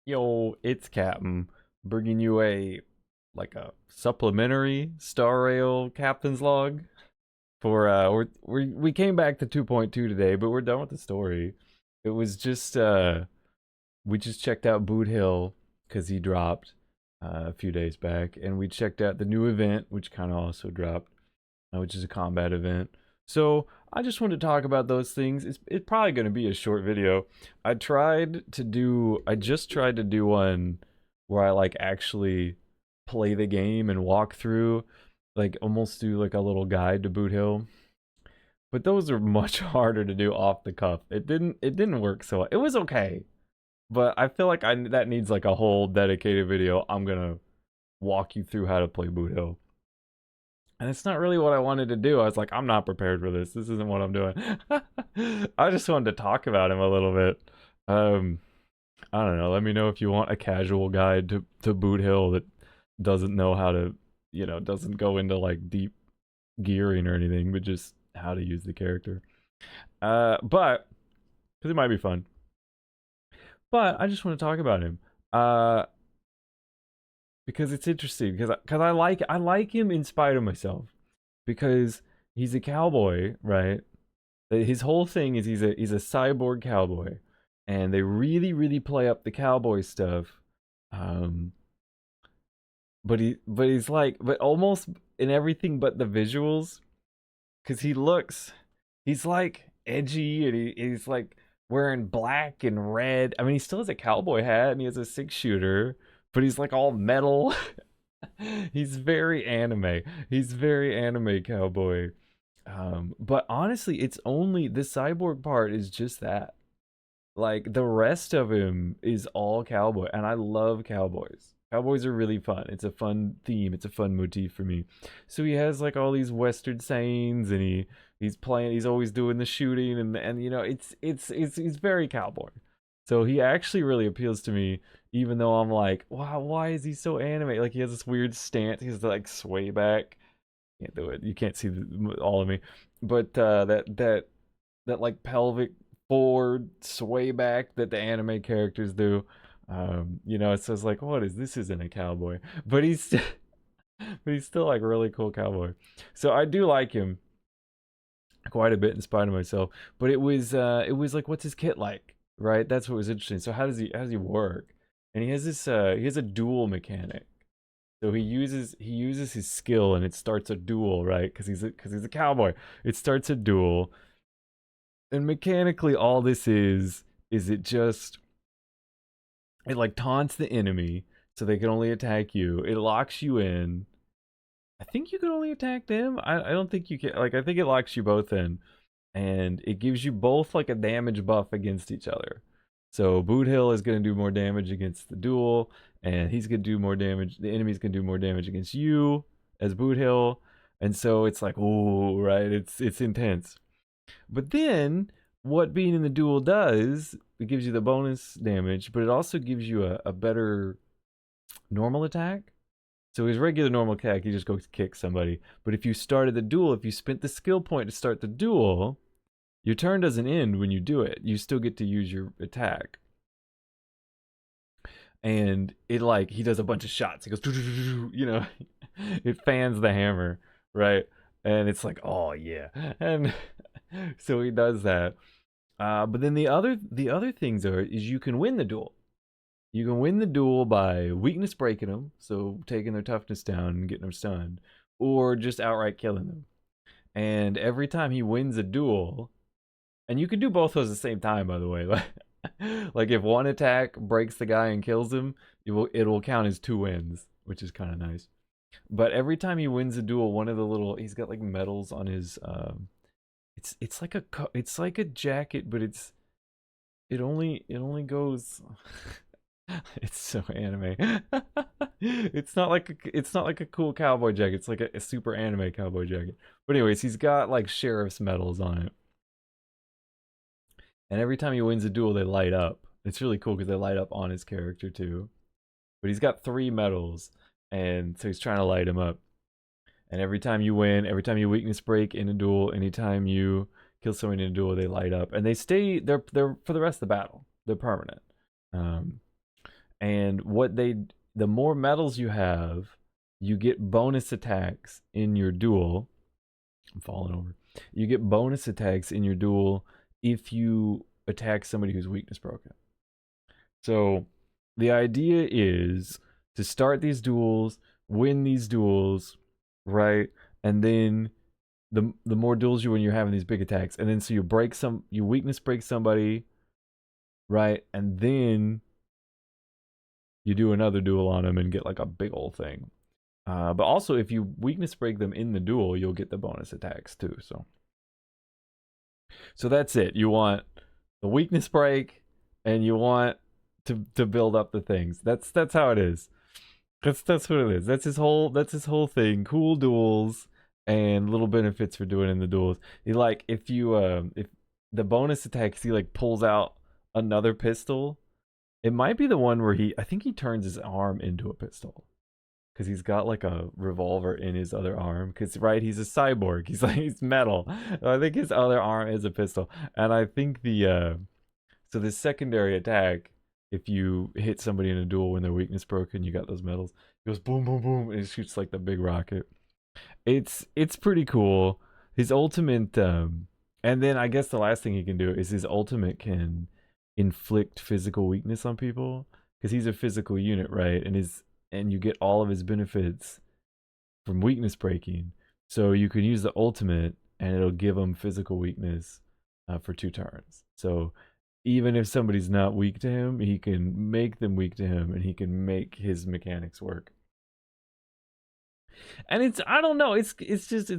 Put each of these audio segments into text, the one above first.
Yo, it's Captain, bringing you a supplementary Star Rail Captain's Log for we came back to 2.2 today, but we're done with the story. It was just we just checked out Boothill because he dropped a few days back, and we checked out the new event, which kind of also dropped, which is a combat event. So I just wanted to talk about those things. It's probably going to be a short video. I just tried to do one where I like actually play the game and walk through, like almost do like a little guide to Boot Hill. But those are much harder to do off the cuff. It didn't work so well. It was okay, but I feel like I that needs like a whole dedicated video. I'm gonna walk you through how to play Boot Hill. And it's not really what I wanted to do. I was like, I'm not prepared for this. This isn't what I'm doing. I just wanted to talk about him a little bit. Um, I don't know. Let me know if you want a casual guide to Boot Hill that doesn't know how to, doesn't go into like deep gearing or anything, but just how to use the character. But because it might be fun. But I just want to talk about him. Because it's interesting because I like him in spite of myself because he's a cowboy, right? His whole thing is he's a cyborg cowboy, and they really play up the cowboy stuff. Um, but he's like but almost in everything but the visuals, because he's like edgy, and he's like wearing black and red. I mean, he still has a cowboy hat and he has a 6-shooter, but he's like all metal. He's very anime. He's very anime cowboy. But honestly, it's only the cyborg part is just that. Like the rest of him is all cowboy, and I love cowboys. Cowboys are really fun. It's a fun theme. It's a fun motif for me. So he has like all these Western sayings, and he's playing. He's always doing the shooting, and it's he's very cowboy. So he actually really appeals to me, even though I'm like, wow, why is he so anime? Like he has this weird stance. He has to like sway back. Can't do it. You can't see all of me, but that like pelvic forward sway back that the anime characters do. It says like, what is this? Isn't a cowboy, but but he's still like really cool cowboy. So I do like him quite a bit in spite of myself. But it was like, what's his kit like? Right? That's what was interesting. So how does he work? And he has a duel mechanic. So he uses his skill, and it starts a duel, right? Because he's a cowboy. It starts a duel, and mechanically all this is it like taunts the enemy so they can only attack you. It locks you in. I think you can only attack them. I don't think you can. Like, I think it locks you both in, and it gives you both like a damage buff against each other. So Boot Hill is going to do more damage against the duel, and he's going to do more damage. The enemy's going to do more damage against you as Boot Hill, and so it's like, oh, right, it's intense. But then what being in the duel does, it gives you the bonus damage, but it also gives you a better normal attack. So his regular normal attack, he just goes kick somebody. But if you started the duel, if you spent the skill point to start the duel, your turn doesn't end when you do it. You still get to use your attack. And it like, he does a bunch of shots. He goes, it fans the hammer, right? And it's like, oh yeah. And so he does that. But then the other things is you can win the duel. You can win the duel by weakness breaking them, so taking their toughness down and getting them stunned, or just outright killing them. And every time he wins a duel, and you can do both those at the same time, by the way. Like if one attack breaks the guy and kills him, it will count as 2 wins, which is kind of nice. But every time he wins a duel, one of the little he's got like medals on his it's like a jacket, but it only goes. It's so anime. It's not like a cool cowboy jacket. It's like a super anime cowboy jacket. But anyways, he's got like sheriff's medals on it, and every time he wins a duel, they light up. It's really cool because they light up on his character too. But he's got 3 medals, and so he's trying to light him up. And every time you win, every time you weakness break in a duel, anytime you kill someone in a duel, they light up, and they stay. They're for the rest of the battle. They're permanent. Um, And the more medals you have, you get bonus attacks in your duel. I'm falling over. You get bonus attacks in your duel if you attack somebody who's weakness broken. So the idea is to start these duels, win these duels, right? And then the more duels you win, you're having these big attacks. And then so you weakness break somebody, right? And then you do another duel on them and get like a big old thing. But also, if you weakness break them in the duel, you'll get the bonus attacks too. So that's it. You want the weakness break, and you want to build up the things. That's how it is. That's what it is. That's his whole thing. Cool duels and little benefits for doing in the duels. He like if the bonus attacks, he like pulls out another pistol. It might be the one where I think he turns his arm into a pistol because he's got like a revolver in his other arm. Because right, he's a cyborg. He's metal. I think his other arm is a pistol, and I think so the secondary attack, if you hit somebody in a duel when their weakness broken, you got those medals. It goes boom, boom, boom, and it shoots like the big rocket. It's pretty cool. His ultimate, and then I guess the last thing he can do is his ultimate can inflict physical weakness on people because he's a physical unit, right? And you get all of his benefits from weakness breaking. So you can use the ultimate, and it'll give him physical weakness for 2 turns. So even if somebody's not weak to him, he can make them weak to him, and he can make his mechanics work. And I don't know, it's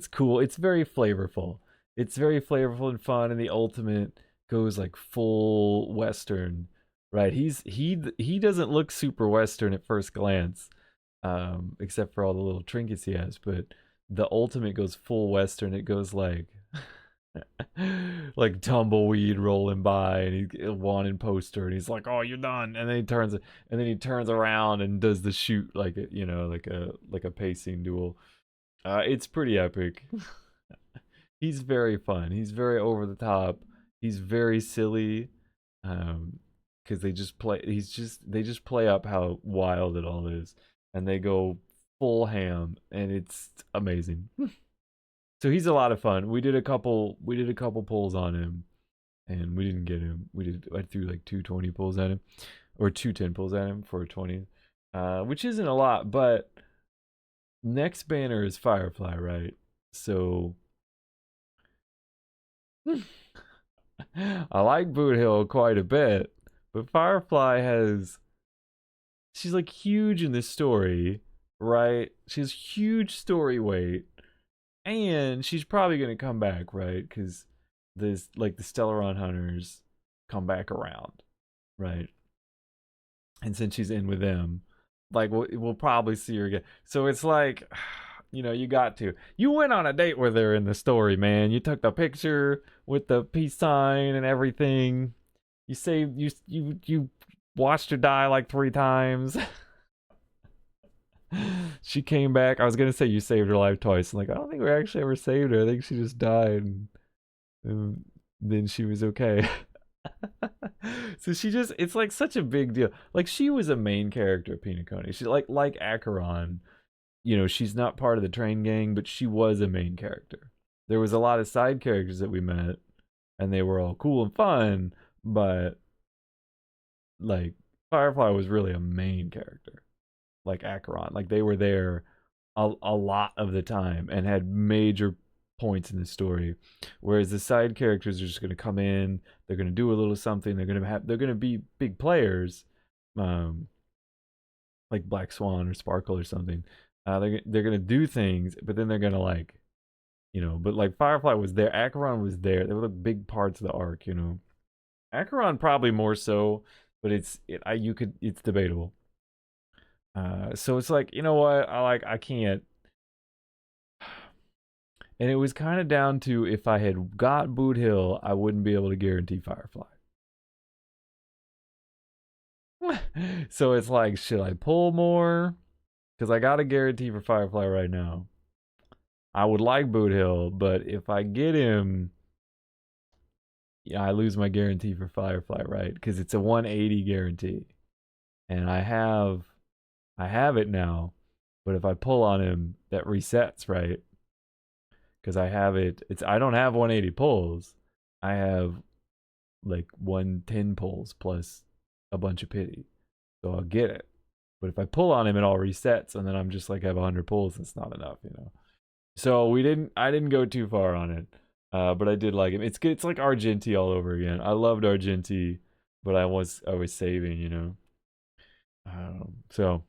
cool. It's very flavorful. It's very flavorful and fun, and the ultimate goes like full Western, right? He doesn't look super Western at first glance, except for all the little trinkets he has, but the ultimate goes full Western. It goes like like tumbleweed rolling by, and he wanted poster, and he's like, "Oh, you're done," and then he turns around and does the shoot like like a pacing duel. It's pretty epic. He's very fun. He's very over the top. He's very silly, because they just play up how wild it all is, and they go full ham, and it's amazing. So he's a lot of fun. We did a couple pulls on him, and we didn't get him. I threw like 220 pulls at him, or 210 pulls at him for 20, which isn't a lot. But next banner is Firefly, right? So I like Boothill quite a bit, but Firefly she's like huge in this story, right? She has huge story weight, and she's probably gonna come back, right? Because this like the Stellaron hunters come back around, right? And since she's in with them, like we'll probably see her again. So it's like, you got to. You went on a date with her in the story, man. You took the picture with the peace sign and everything. You saved you watched her die like 3 times. She came back. I was gonna say you saved her life twice. I'm like, I don't think we actually ever saved her. I think she just died, and then she was okay. So it's like such a big deal. Like she was a main character of Pinacone. She like Acheron. She's not part of the train gang, but she was a main character. There was a lot of side characters that we met, and they were all cool and fun, but like Firefly was really a main character. Like Acheron, like they were there a lot of the time and had major points in the story, whereas the side characters are just going to come in, they're going to do a little something, they're going to be big players, like Black Swan or Sparkle or something. They're going to do things, but then they're going to but like Firefly was there, Acheron was there, they were the big parts of the arc. Acheron probably more so, but it's debatable. So it's like, you know what? I can't. And it was kind of down to if I had got Boothill, I wouldn't be able to guarantee Firefly. So it's like, should I pull more? Because I got a guarantee for Firefly right now. I would like Boothill, but if I get him, I lose my guarantee for Firefly, right? Because it's a 180 guarantee. and I have it now, but if I pull on him, that resets, right? Because I have it. I don't have 180 pulls. I have like 110 pulls plus a bunch of pity, so I'll get it. But if I pull on him, it all resets, and then I'm just like I have 100 pulls. And it's not enough, you know. So I didn't go too far on it, but I did like him. It's good. It's like Argenti all over again. I loved Argenti, but I was saving, you know. So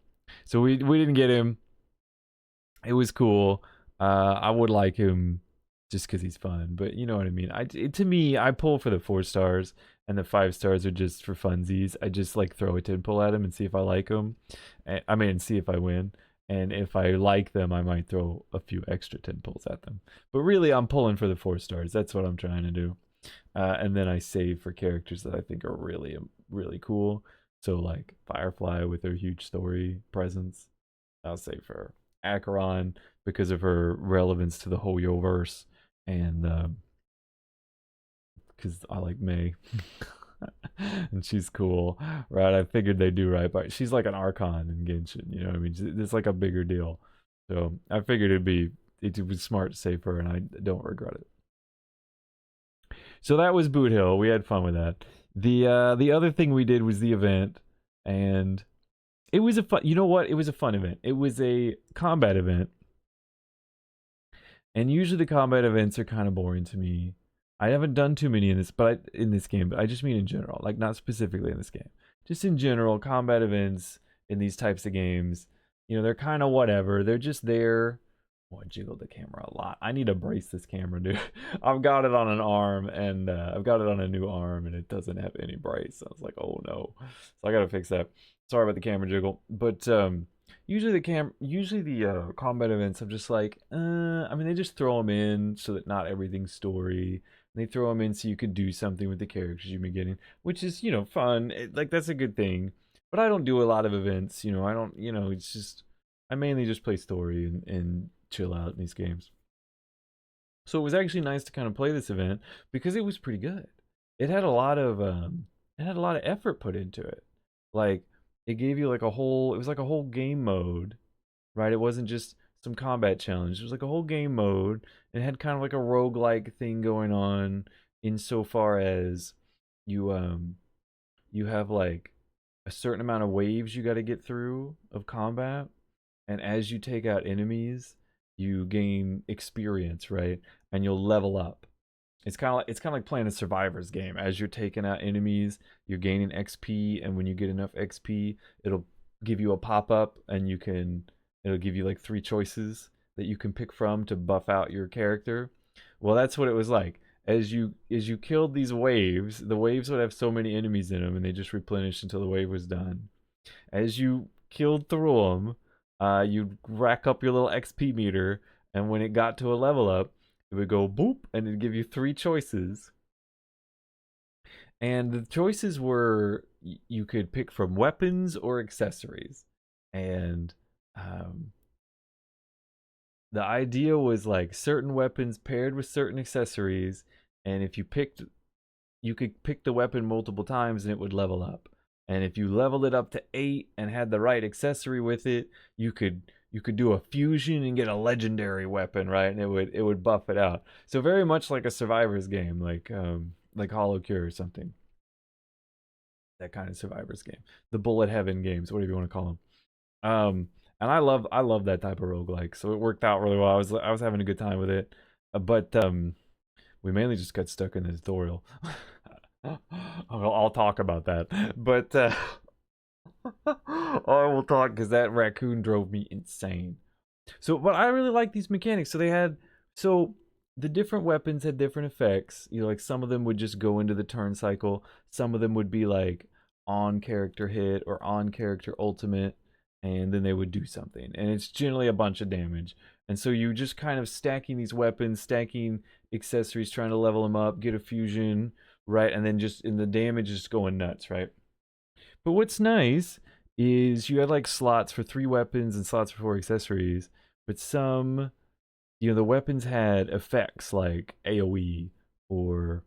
we didn't get him. It was cool. I would like him just because he's fun, but you know what I mean. To me, I pull for the 4 stars, and the 5 stars are just for funsies. I just like throw a 10 pull at him and see if I like him. I mean, see if I win. And if I like them, I might throw a few extra 10 pulls at them. But really, I'm pulling for the 4 stars. That's what I'm trying to do. And then I save for characters that I think are really, really cool. So like Firefly with her huge story presence, I'll save for her. Acheron because of her relevance to the whole Yoverse, and because I like May. And she's cool, right? I figured they do right, but she's like an Archon in Genshin, you know what I mean? It's like a bigger deal. So I figured it was smart to save her, and I don't regret it. So that was Boothill. We had fun with that. The other thing we did was the event, and it was a fun. You know what? It was a fun event. It was a combat event, and usually the combat events are kind of boring to me. I haven't done too many in this game, but I just mean in general, like not specifically in this game. Just in general, combat events in these types of games, they're kind of whatever. They're just there. Oh, I jiggled the camera a lot. I need to brace this camera, dude. I've got it on an arm, and I've got it on a new arm, and it doesn't have any brace. I was like, oh no. So I gotta fix that. Sorry about the camera jiggle, but usually the combat events, I'm just like, I mean, they just throw them in so that not everything's story. They throw them in so you could do something with the characters you've been getting, which is fun. Like that's a good thing. But I don't do a lot of events. I don't. It's just I mainly just play story and chill out in these games. So it was actually nice to kind of play this event because it was pretty good. It had a lot of effort put into it. Like it gave you like it was like a whole game mode, right? It wasn't just some combat challenge. It was like a whole game mode. It had kind of like a roguelike thing going on insofar as you have like a certain amount of waves you got to get through of combat, and as you take out enemies, you gain experience, right? And you'll level up. It's kind of like playing a survivor's game. As you're taking out enemies, you're gaining XP, and when you get enough XP, it'll give you a pop up, and it'll give you like 3 choices that you can pick from to buff out your character. Well, that's what it was like. As you killed these waves, the waves would have so many enemies in them, and they just replenished until the wave was done. As you killed through them, you'd rack up your little XP meter, and when it got to a level up, it would go boop, and it'd give you 3 choices. And the choices were you could pick from weapons or accessories. And the idea was like certain weapons paired with certain accessories, and if you could pick the weapon multiple times and it would level up. And if you leveled it up to 8 and had the right accessory with it, you could do a fusion and get a legendary weapon, right? And it would buff it out. So very much like a survivor's game, like Hollow Cure or something. That kind of survivor's game. The Bullet Heaven games, whatever you want to call them. And I love that type of roguelike. So it worked out really well. I was having a good time with it. But we mainly just got stuck in the tutorial. I'll talk about that. But I will talk because that raccoon drove me insane. But I really like these mechanics. So the different weapons had different effects. Like some of them would just go into the turn cycle. Some of them would be like on character hit or on character ultimate, and then they would do something. And it's generally a bunch of damage. And so you just kind of stacking these weapons, stacking accessories, trying to level them up, get a fusion, right? And then the damage is going nuts, right? But what's nice is you had like slots for 3 weapons and slots for 4 accessories, but some, the weapons had effects like AoE or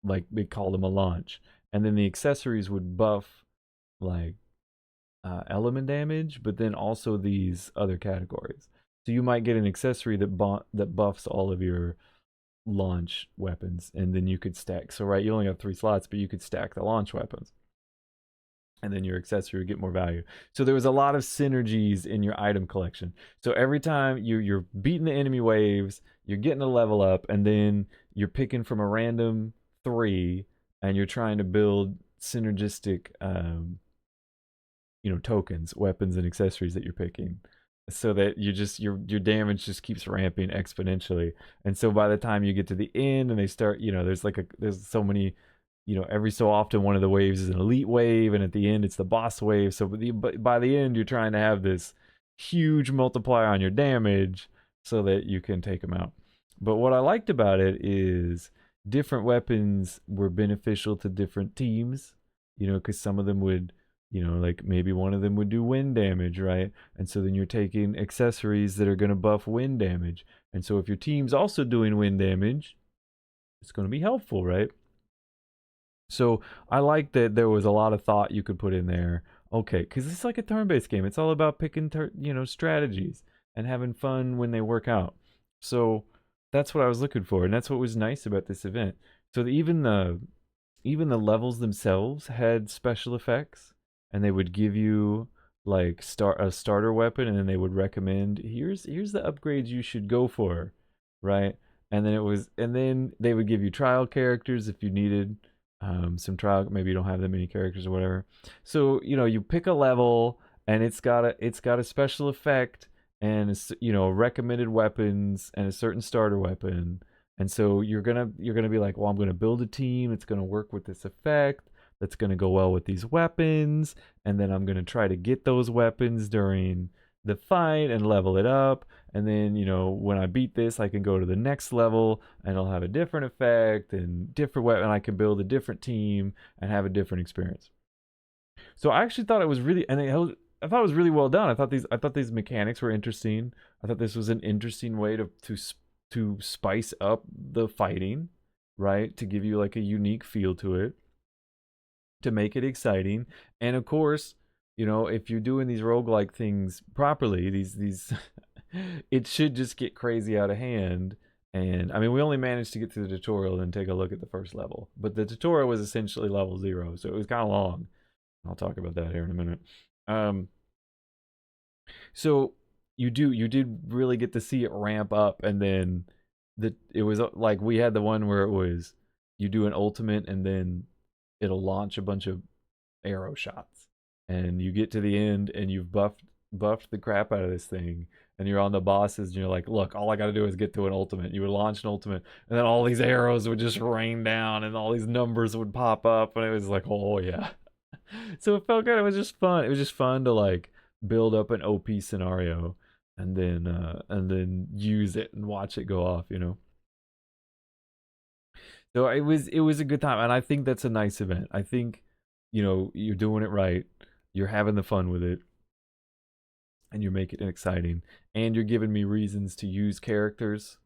like they called them a launch, and then the accessories would buff like element damage, but then also these other categories. So you might get an accessory that buffs all of your launch weapons, and then you could stack. So right, you only have 3 slots, but you could stack the launch weapons, and then your accessory would get more value. So there was a lot of synergies in your item collection. So every time you're beating the enemy waves, you're getting a level up, and then you're picking from a random 3, and you're trying to build synergistic tokens, weapons, and accessories that you're picking, so that your damage just keeps ramping exponentially. And so by the time you get to the end and they start, there's so many, every so often one of the waves is an elite wave, and at the end it's the boss wave. So but by the end you're trying to have this huge multiplier on your damage so that you can take them out. But what I liked about it is different weapons were beneficial to different teams, because some of them would, like maybe one of them would do wind damage, right? And so then you're taking accessories that are going to buff wind damage. And so if your team's also doing wind damage, it's going to be helpful, right? So I like that there was a lot of thought you could put in there. Okay, because it's like a turn-based game. It's all about picking, strategies and having fun when they work out. So that's what I was looking for, and that's what was nice about this event. So even the levels themselves had special effects, and they would give you like a starter weapon, and then they would recommend, here's the upgrades you should go for, right? And then they would give you trial characters if you needed some trial. Maybe you don't have that many characters or whatever. So you pick a level, and it's got a special effect, and recommended weapons and a certain starter weapon. And so you're gonna be like, well, I'm gonna build a team that's gonna work with this effect, that's gonna go well with these weapons, and then I'm gonna try to get those weapons during the fight and level it up. And then when I beat this, I can go to the next level, and it'll have a different effect and different weapon. I can build a different team and have a different experience. So I actually thought it was really, and I thought it was really well done. I thought these mechanics were interesting. I thought this was an interesting way to spice up the fighting, right? To give you like a unique feel to it, to make it exciting. And of course, if you're doing these roguelike things properly, these it should just get crazy out of hand. And I mean, we only managed to get through the tutorial and take a look at the first level, but the tutorial was essentially level 0, so it was kind of long. I'll talk about that here in a minute. So you did really get to see it ramp up, and then it was like we had the one where it was you do an ultimate, and then it'll launch a bunch of arrow shots, and you get to the end, and you've buffed the crap out of this thing, and you're on the bosses, and you're like, look, all I gotta do is get to an ultimate. You would launch an ultimate, and then all these arrows would just rain down, and all these numbers would pop up, and it was like, oh yeah. So it felt good. It was just fun. It was just fun to like build up an OP scenario, and then use it and watch it go off, So it was a good time, and I think that's a nice event. I think you're doing it right. You're having the fun with it, and you're making it exciting, and you're giving me reasons to use characters,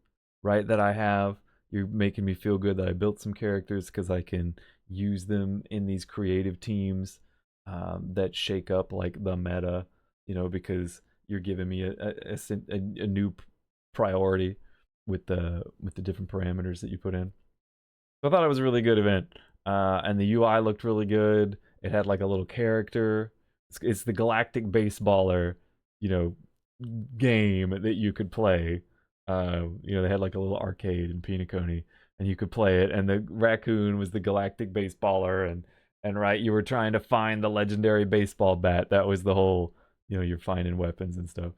right, that I have. You're making me feel good that I built some characters because I can use them in these creative teams that shake up like the meta, because you're giving me a new priority with the different parameters that you put in. So I thought it was a really good event, and the UI looked really good. It had like a little character. It's the Galactic Baseballer, you know, game that you could play. They had like a little arcade in Pinacone, and you could play it. And the raccoon was the Galactic Baseballer, and right, you were trying to find the legendary baseball bat. That was the whole, you're finding weapons and stuff.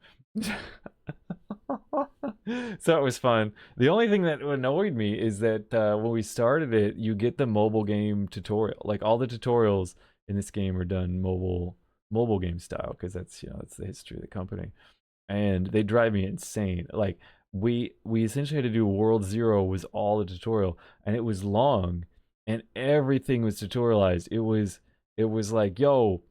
So it was fun. The only thing that annoyed me is that when we started it, you get the mobile game tutorial. Like all the tutorials in this game are done mobile game style, because that's the history of the company, and they drive me insane. Like we essentially had to do World Zero was all the tutorial, and it was long, and everything was tutorialized. It was like, yo,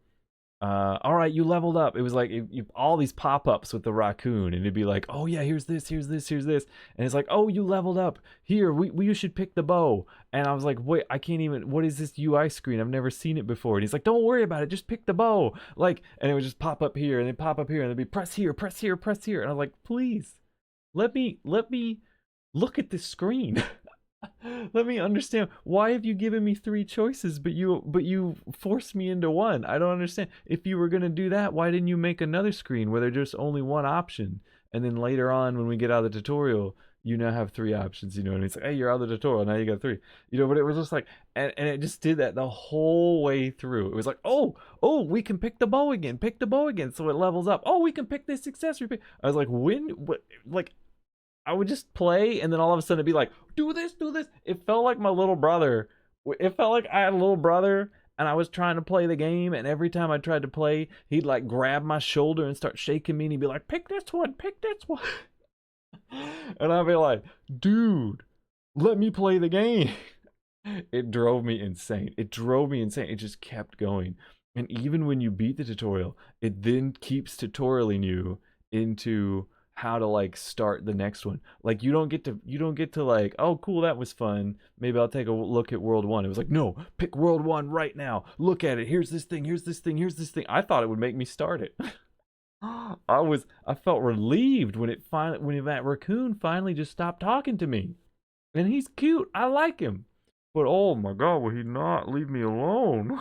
all right, you leveled up. It was like all these pop-ups with the raccoon, and it'd be like, oh yeah, here's this, here's this, here's this, and it's like, oh, you leveled up. Here, you should pick the bow. And I was like, wait, I can't even. What is this UI screen? I've never seen it before. And he's like, don't worry about it, just pick the bow. Like, and it would just pop up here, and then pop up here, and it'd be press here, press here, press here. And I was like, please, let me look at this screen. Let me understand. Why have you given me three choices, but you forced me into one? I don't understand. If you were gonna do that, why didn't you make another screen where there's just only one option? And then later on, when we get out of the tutorial, you now have three options. You know, and it's like, hey, you're out of the tutorial now. You got three. You know, but it was just like, and it just did that the whole way through. It was like, oh, we can pick the bow again, pick the bow again, so it levels up. Oh, we can pick this accessory. I was like, when? What? Like, I would just play, and then all of a sudden it'd be like, do this, do this. It felt like my little brother. It felt like I had a little brother, and I was trying to play the game, and every time I tried to play, he'd like grab my shoulder and start shaking me, and he'd be like, pick this one, pick this one. And I'd be like, dude, let me play the game. It drove me insane. It drove me insane. It just kept going. And even when you beat the tutorial, it then keeps tutorialing you into how to like start the next one. Like you don't get to like, oh cool, that was fun. Maybe I'll take a look at World 1. It was like, no, pick World 1 right now. Look at it. Here's this thing, here's this thing, here's this thing. I thought it would make me start it. I felt relieved when that raccoon finally just stopped talking to me. And he's cute. I like him. But oh my god, will he not leave me alone?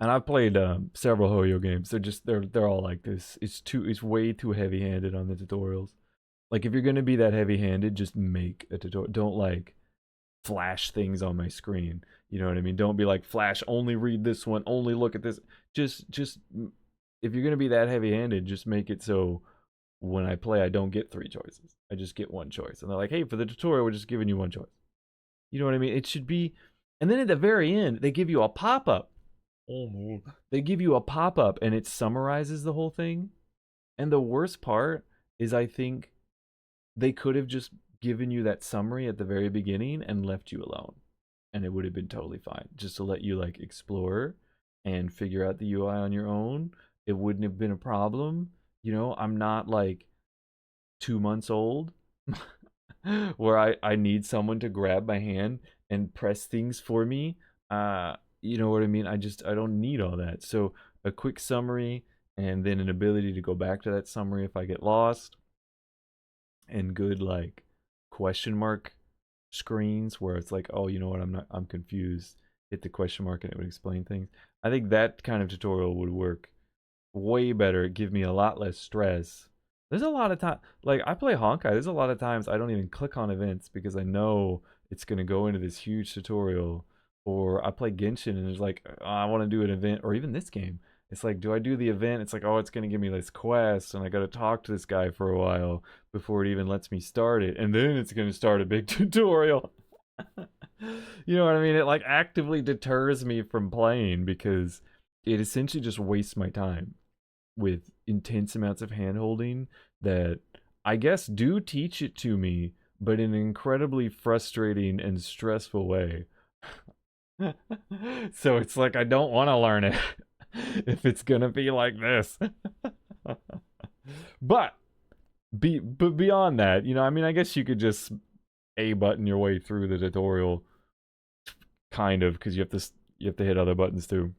And I've played several Hoyo games. They're all like this. It's way too heavy handed on the tutorials. Like if you're gonna be that heavy handed, just make a tutorial. Don't like flash things on my screen. You know what I mean? Don't be like flash only read this one, only look at this. Just if you're gonna be that heavy handed, just make it so when I play I don't get three choices. I just get one choice. And they're like, hey, for the tutorial, we're just giving you one choice. You know what I mean? It should be, and then at the very end, they give you a pop-up. Oh man. They give you a pop-up and it summarizes the whole thing. And the worst part is I think they could have just given you that summary at the very beginning and left you alone. And it would have been totally fine. Just to let you like explore and figure out the UI on your own. It wouldn't have been a problem. You know, I'm not like 2 months old where I need someone to grab my hand and press things for me. You know what I mean? I don't need all that. So a quick summary and then an ability to go back to that summary if I get lost, and good like question mark screens where it's like, oh, you know what, I'm confused. Hit the question mark and it would explain things. I think that kind of tutorial would work way better, give me a lot less stress. There's a lot of time, like I play Honkai, there's a lot of times I don't even click on events because I know it's going to go into this huge tutorial. Or I play Genshin and it's like, oh, I want to do an event. Or even this game, it's like, do I do the event? It's like, oh, it's going to give me this quest and I got to talk to this guy for a while before it even lets me start it, and then it's going to start a big tutorial. You know what I mean? It like actively deters me from playing because it essentially just wastes my time with intense amounts of hand holding that I guess do teach it to me, but in an incredibly frustrating and stressful way. So it's like I don't want to learn it if it's gonna be like this. but but beyond that, you know, I mean, I guess you could just A button your way through the tutorial, kind of, because you have to hit other buttons too.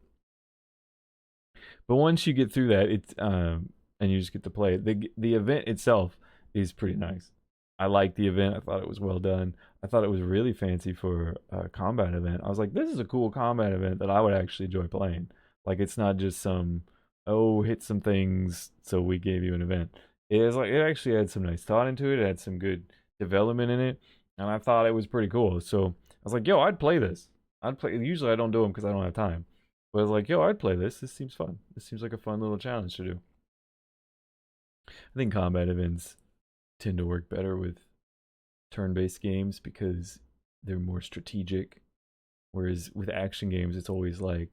But once you get through that, it's and you just get to play it. The event itself is pretty nice. I liked the event. I thought it was well done. I thought it was really fancy for a combat event. I was like, this is a cool combat event that I would actually enjoy playing. Like it's not just some, oh, hit some things so we gave you an event. It is like, it actually had some nice thought into it. It had some good development in it, and I thought it was pretty cool. So I was like, yo, I'd play this. I'd play. Usually I don't do them because I don't have time. But I was like, yo, I'd play this. This seems fun. This seems like a fun little challenge to do. I think combat events tend to work better with turn-based games because they're more strategic. Whereas with action games, it's always like,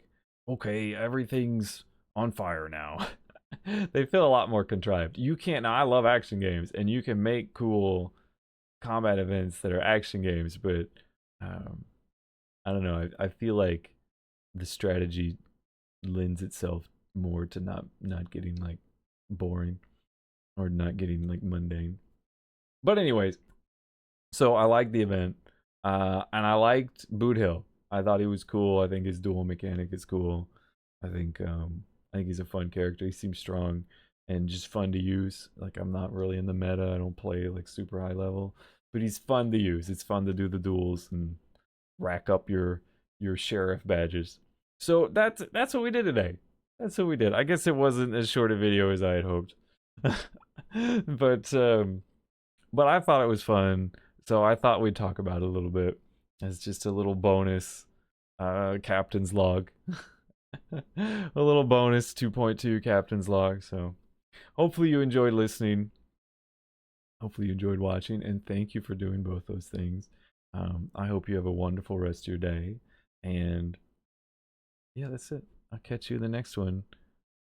okay, everything's on fire now. They feel a lot more contrived. You can't. Now, I love action games, and you can make cool combat events that are action games, but I don't know. I feel like the strategy lends itself more to not getting like boring or not getting like mundane. But anyways, so I liked the event, and I liked Boothill. I thought he was cool. I think his dual mechanic is cool. I think he's a fun character. He seems strong and just fun to use. Like I'm not really in the meta. I don't play like super high level, but he's fun to use. It's fun to do the duels and rack up your sheriff badges. So that's what we did today. That's what we did. I guess it wasn't as short a video as I had hoped, but I thought it was fun. So I thought we'd talk about it a little bit as just a little bonus captain's log. A little bonus 2.2 captain's log. So hopefully you enjoyed listening. Hopefully you enjoyed watching, and thank you for doing both those things. I hope you have a wonderful rest of your day, and yeah, that's it. I'll catch you in the next one.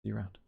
See you around.